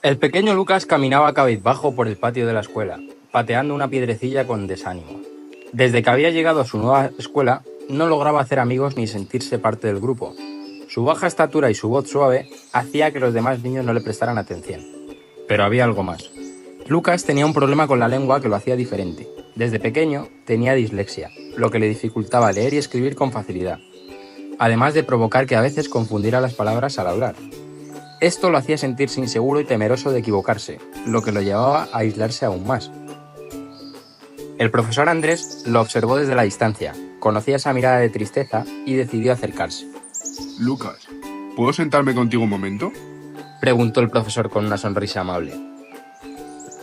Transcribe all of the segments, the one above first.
El pequeño Lucas caminaba cabizbajo por el patio de la escuela, pateando una piedrecilla con desánimo. Desde que había llegado a su nueva escuela, no lograba hacer amigos ni sentirse parte del grupo. Su baja estatura y su voz suave hacía que los demás niños no le prestaran atención. Pero había algo más. Lucas tenía un problema con la lengua que lo hacía diferente. Desde pequeño tenía dislexia, lo que le dificultaba leer y escribir con facilidad, además de provocar que a veces confundiera las palabras al hablar. Esto lo hacía sentirse inseguro y temeroso de equivocarse, lo que lo llevaba a aislarse aún más. El profesor Andrés lo observó desde la distancia, conocía esa mirada de tristeza y decidió acercarse. Lucas, ¿puedo sentarme contigo un momento? Preguntó el profesor con una sonrisa amable.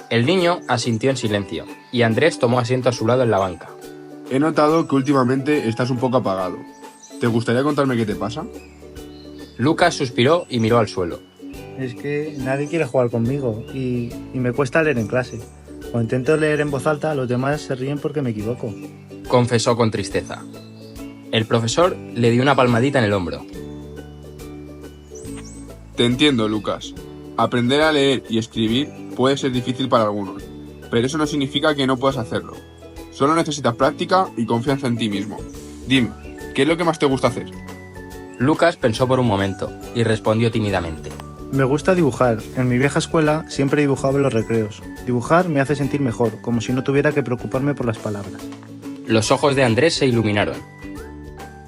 El niño asintió en silencio, y Andrés tomó asiento a su lado en la banca. He notado que últimamente estás un poco apagado. ¿Te gustaría contarme qué te pasa? Lucas suspiró y miró al suelo. Es que nadie quiere jugar conmigo y me cuesta leer en clase. Cuando intento leer en voz alta, los demás se ríen porque me equivoco. Confesó con tristeza. El profesor le dio una palmadita en el hombro. Te entiendo, Lucas. Aprender a leer y escribir puede ser difícil para algunos, pero eso no significa que no puedas hacerlo. Solo necesitas práctica y confianza en ti mismo. Dime, ¿qué es lo que más te gusta hacer? Lucas pensó por un momento y respondió tímidamente. Me gusta dibujar. En mi vieja escuela siempre dibujaba en los recreos. Dibujar me hace sentir mejor, como si no tuviera que preocuparme por las palabras. Los ojos de Andrés se iluminaron.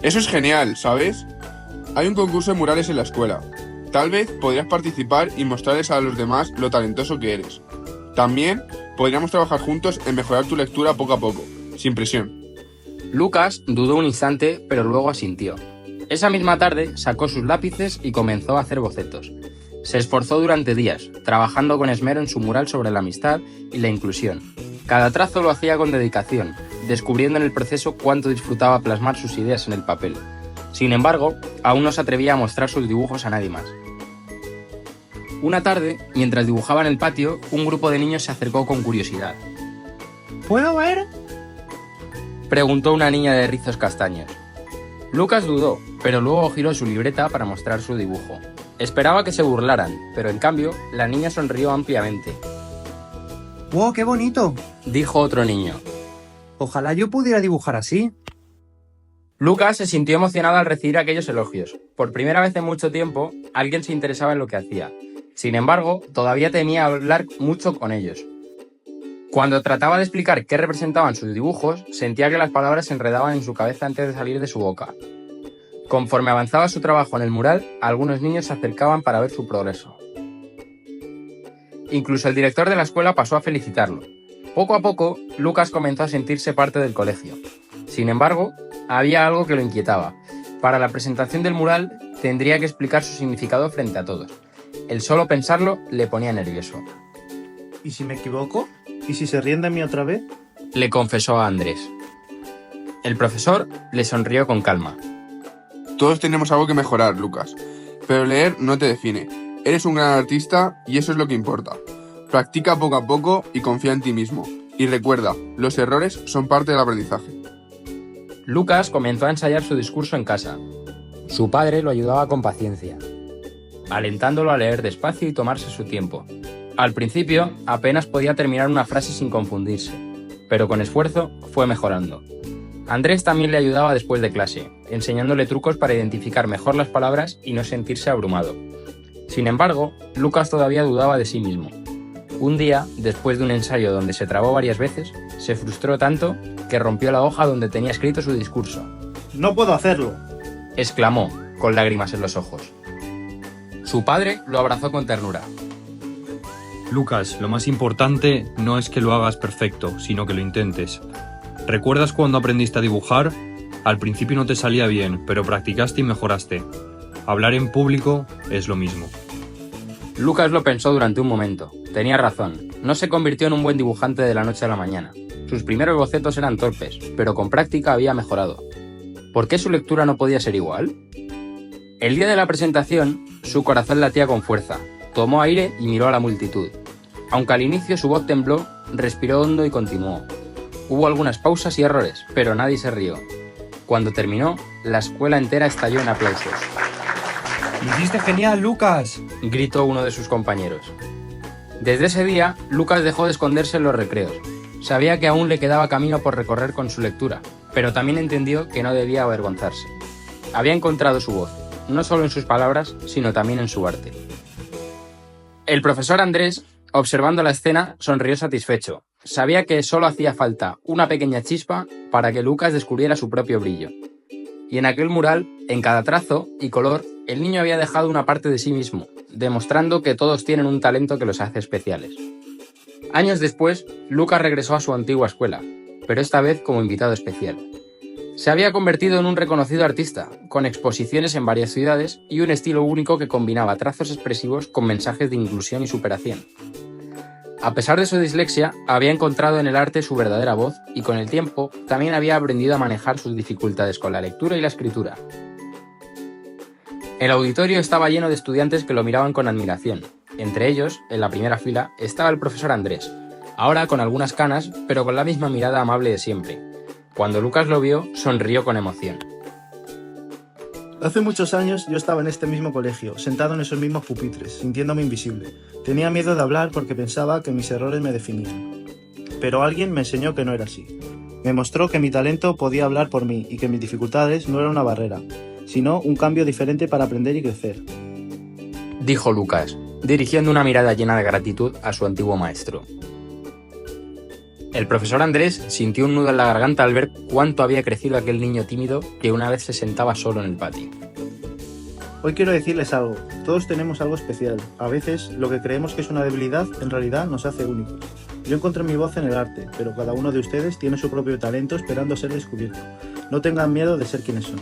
Eso es genial, ¿sabes? Hay un concurso de murales en la escuela. Tal vez podrías participar y mostrarles a los demás lo talentoso que eres. También podríamos trabajar juntos en mejorar tu lectura poco a poco, sin presión. Lucas dudó un instante, pero luego asintió. Esa misma tarde sacó sus lápices y comenzó a hacer bocetos. Se esforzó durante días, trabajando con esmero en su mural sobre la amistad y la inclusión. Cada trazo lo hacía con dedicación, descubriendo en el proceso cuánto disfrutaba plasmar sus ideas en el papel. Sin embargo, aún no se atrevía a mostrar sus dibujos a nadie más. Una tarde, mientras dibujaba en el patio, un grupo de niños se acercó con curiosidad. ¿Puedo ver? Preguntó una niña de rizos castaños. Lucas dudó, pero luego giró su libreta para mostrar su dibujo. Esperaba que se burlaran, pero en cambio, la niña sonrió ampliamente. ¡Wow, qué bonito! Dijo otro niño. Ojalá yo pudiera dibujar así. Lucas se sintió emocionado al recibir aquellos elogios. Por primera vez en mucho tiempo, alguien se interesaba en lo que hacía. Sin embargo, todavía temía hablar mucho con ellos. Cuando trataba de explicar qué representaban sus dibujos, sentía que las palabras se enredaban en su cabeza antes de salir de su boca. Conforme avanzaba su trabajo en el mural, algunos niños se acercaban para ver su progreso. Incluso el director de la escuela pasó a felicitarlo. Poco a poco, Lucas comenzó a sentirse parte del colegio. Sin embargo, había algo que lo inquietaba. Para la presentación del mural, tendría que explicar su significado frente a todos. El solo pensarlo le ponía nervioso. ¿Y si me equivoco? ¿Y si se ríen de mí otra vez? Le confesó a Andrés. El profesor le sonrió con calma. Todos tenemos algo que mejorar, Lucas, pero leer no te define. Eres un gran artista y eso es lo que importa. Practica poco a poco y confía en ti mismo. Y recuerda, los errores son parte del aprendizaje. Lucas comenzó a ensayar su discurso en casa. Su padre lo ayudaba con paciencia, alentándolo a leer despacio y tomarse su tiempo. Al principio, apenas podía terminar una frase sin confundirse, pero con esfuerzo fue mejorando. Andrés también le ayudaba después de clase, enseñándole trucos para identificar mejor las palabras y no sentirse abrumado. Sin embargo, Lucas todavía dudaba de sí mismo. Un día, después de un ensayo donde se trabó varias veces, se frustró tanto que rompió la hoja donde tenía escrito su discurso. ¡No puedo hacerlo! Exclamó, con lágrimas en los ojos. Su padre lo abrazó con ternura. Lucas, lo más importante no es que lo hagas perfecto, sino que lo intentes. ¿Recuerdas cuando aprendiste a dibujar? Al principio no te salía bien, pero practicaste y mejoraste. Hablar en público es lo mismo. Lucas lo pensó durante un momento. Tenía razón. No se convirtió en un buen dibujante de la noche a la mañana. Sus primeros bocetos eran torpes, pero con práctica había mejorado. ¿Por qué su lectura no podía ser igual? El día de la presentación, su corazón latía con fuerza. Tomó aire y miró a la multitud. Aunque al inicio su voz tembló, respiró hondo y continuó. Hubo algunas pausas y errores, pero nadie se rió. Cuando terminó, la escuela entera estalló en aplausos. ¡Lo hiciste genial, Lucas! Gritó uno de sus compañeros. Desde ese día, Lucas dejó de esconderse en los recreos. Sabía que aún le quedaba camino por recorrer con su lectura, pero también entendió que no debía avergonzarse. Había encontrado su voz, no solo en sus palabras, sino también en su arte. El profesor Andrés, observando la escena, sonrió satisfecho. Sabía que solo hacía falta una pequeña chispa para que Lucas descubriera su propio brillo. Y en aquel mural, en cada trazo y color, el niño había dejado una parte de sí mismo, demostrando que todos tienen un talento que los hace especiales. Años después, Lucas regresó a su antigua escuela, pero esta vez como invitado especial. Se había convertido en un reconocido artista, con exposiciones en varias ciudades y un estilo único que combinaba trazos expresivos con mensajes de inclusión y superación. A pesar de su dislexia, había encontrado en el arte su verdadera voz y con el tiempo también había aprendido a manejar sus dificultades con la lectura y la escritura. El auditorio estaba lleno de estudiantes que lo miraban con admiración. Entre ellos, en la primera fila, estaba el profesor Andrés, ahora con algunas canas, pero con la misma mirada amable de siempre. Cuando Lucas lo vio, sonrió con emoción. Hace muchos años yo estaba en este mismo colegio, sentado en esos mismos pupitres, sintiéndome invisible. Tenía miedo de hablar porque pensaba que mis errores me definían. Pero alguien me enseñó que no era así. Me mostró que mi talento podía hablar por mí y que mis dificultades no eran una barrera, sino un cambio diferente para aprender y crecer. Dijo Lucas, dirigiendo una mirada llena de gratitud a su antiguo maestro. El profesor Andrés sintió un nudo en la garganta al ver cuánto había crecido aquel niño tímido que una vez se sentaba solo en el patio. Hoy quiero decirles algo. Todos tenemos algo especial. A veces lo que creemos que es una debilidad en realidad nos hace únicos. Yo encontré mi voz en el arte, pero cada uno de ustedes tiene su propio talento esperando ser descubierto. No tengan miedo de ser quienes son.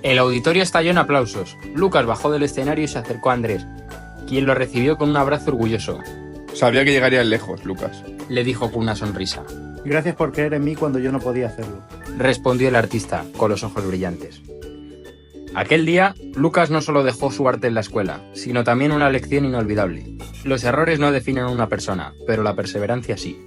El auditorio estalló en aplausos. Lucas bajó del escenario y se acercó a Andrés, quien lo recibió con un abrazo orgulloso. Sabía que llegarías lejos, Lucas. Le dijo con una sonrisa. Gracias por creer en mí cuando yo no podía hacerlo. Respondió el artista, con los ojos brillantes. Aquel día, Lucas no solo dejó su arte en la escuela, sino también una lección inolvidable. Los errores no definen a una persona, pero la perseverancia sí.